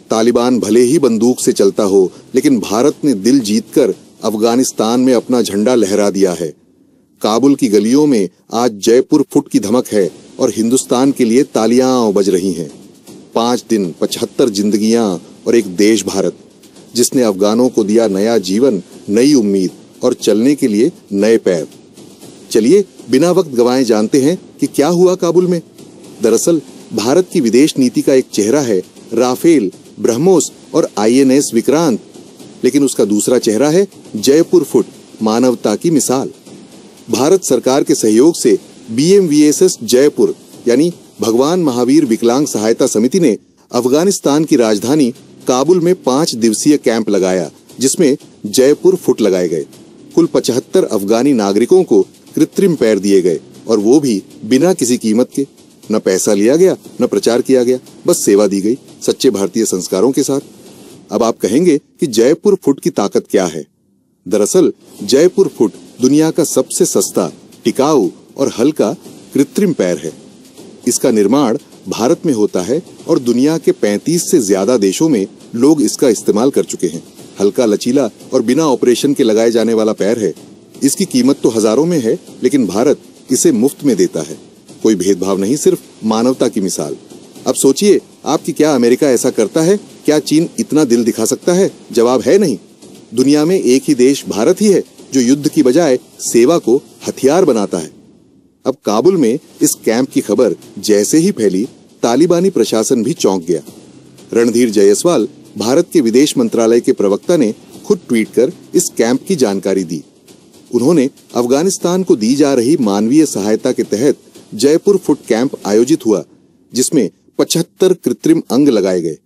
तालिबान भले ही बंदूक से चलता हो, लेकिन भारत ने दिल जीतकर अफगानिस्तान में अपना झंडा लहरा दिया है। काबुल की गलियों में आज जयपुर फुट की धमक है और हिंदुस्तान के लिए तालियां बज रही हैं। 5 दिन, 75 जिंदगियां और एक देश भारत, जिसने अफगानों को दिया नया जीवन, नई उम्मीद और चलने के लिए नए पैर। चलिए बिना वक्त गंवाए जानते हैं कि क्या हुआ काबुल में। दरअसल भारत की विदेश नीति का एक चेहरा है राफेल, ब्रह्मोस और INS विक्रांत, लेकिन उसका दूसरा चेहरा है जयपुर फुट, मानवता की मिसाल। भारत सरकार के सहयोग से BMVSS जयपुर यानी भगवान महावीर विकलांग सहायता समिति ने अफगानिस्तान की राजधानी काबुल में 5 दिवसीय कैंप लगाया, जिसमें जयपुर फुट लगाए गए। कुल 75 अफगानी नागरिकों को कृत्रिम पैर दिए गए, और वो भी बिना किसी कीमत के। न पैसा लिया गया, न प्रचार किया गया, बस सेवा दी गई सच्चे भारतीय संस्कारों के साथ। अब आप कहेंगे कि जयपुर फुट की ताकत क्या है। दरअसल जयपुर फुट दुनिया का सबसे सस्ता, टिकाऊ और हल्का कृत्रिम पैर है। इसका निर्माण भारत में होता है और दुनिया के 35 से ज्यादा देशों में लोग इसका इस्तेमाल कर चुके हैं। हल्का, लचीला और बिना ऑपरेशन के लगाए जाने वाला पैर है। इसकी कीमत तो हजारों में है, लेकिन भारत इसे मुफ्त में देता है। कोई भेदभाव नहीं, सिर्फ मानवता की मिसाल। अब सोचिए आप कि क्या अमेरिका ऐसा करता है? क्या चीन इतना दिल दिखा सकता है? जवाब है नहीं। दुनिया में एक ही देश भारत ही है जो युद्ध की बजाय सेवा को हथियार बनाता है। अब काबुल में इस कैंप की खबर जैसे ही फैली, तालिबानी प्रशासन भी चौंक गया। रणधीर जायसवाल, भारत के विदेश मंत्रालय के प्रवक्ता, ने खुद ट्वीट कर इस कैंप की जानकारी दी। उन्होंने अफगानिस्तान को दी जा रही मानवीय सहायता के तहत जयपुर फुट कैंप आयोजित हुआ, जिसमें 75 कृत्रिम अंग लगाए गए।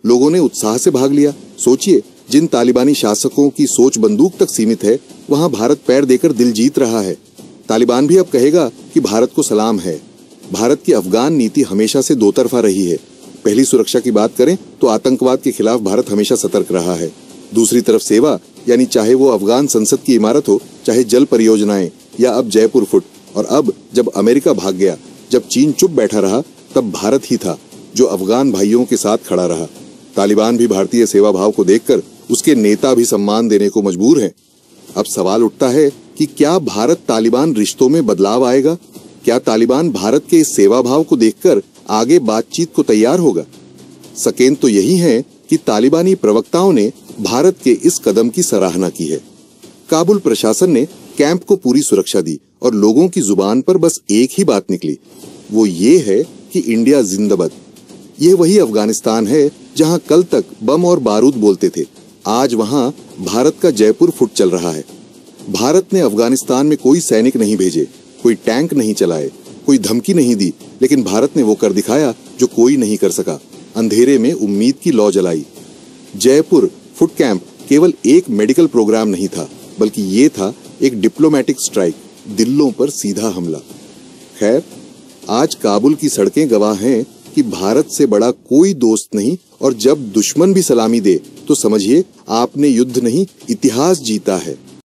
लोगों ने उत्साह से भाग लिया। सोचिए, जिन तालिबानी शासकों की सोच बंदूक तक सीमित है, वहां भारत पैर देकर दिल जीत रहा है। तालिबान भी अब कहेगा कि भारत को सलाम है। भारत की अफगान नीति हमेशा से दो तरफा रही है। पहली सुरक्षा की बात करें तो आतंकवाद के खिलाफ भारत हमेशा सतर्क रहा है। दूसरी तरफ सेवा, यानी चाहे वो अफगान संसद की इमारत हो, चाहे जल परियोजनाएं या अब जयपुर फुट। और अब जब अमेरिका भाग गया, जब चीन चुप बैठा रहा, तब भारत ही था जो अफगान भाइयों के साथ खड़ा रहा। तालिबान भी भारतीय सेवा भाव को देखकर उसके नेता भी सम्मान देने को मजबूर हैं। अब सवाल उठता है कि क्या भारत तालिबान रिश्तों में बदलाव आएगा? क्या तालिबान भारत के इस सेवा भाव को देखकर आगे बातचीत को तैयार होगा? सकेंद तो यही है कि तालिबानी प्रवक्ताओं ने भारत के इस कदम की सराहना की है। काबुल प्रशासन ने कैंप को पूरी सुरक्षा दी और लोगों की जुबान पर बस एक ही बात निकली, वो ये है कि इंडिया जिंदाबाद। ये वही अफगानिस्तान है जहां कल तक बम और बारूद बोलते थे, आज वहां भारत का जयपुर फुट चल रहा है। भारत ने अफगानिस्तान में कोई सैनिक नहीं भेजे, कोई टैंक नहीं चलाए, कोई धमकी नहीं दी, लेकिन भारत ने वो कर दिखाया जो कोई नहीं कर सका। अंधेरे में उम्मीद की लौ जलाई। जयपुर फुट कैंप केवल एक मेडिकल प्रोग्राम नहीं था, बल्कि ये था एक डिप्लोमेटिक स्ट्राइक, दिलों पर सीधा हमला। खैर, आज काबुल की सड़कें गवाह हैं कि भारत से बड़ा कोई दोस्त नहीं, और जब दुश्मन भी सलामी दे तो समझिए आपने युद्ध नहीं, इतिहास जीता है।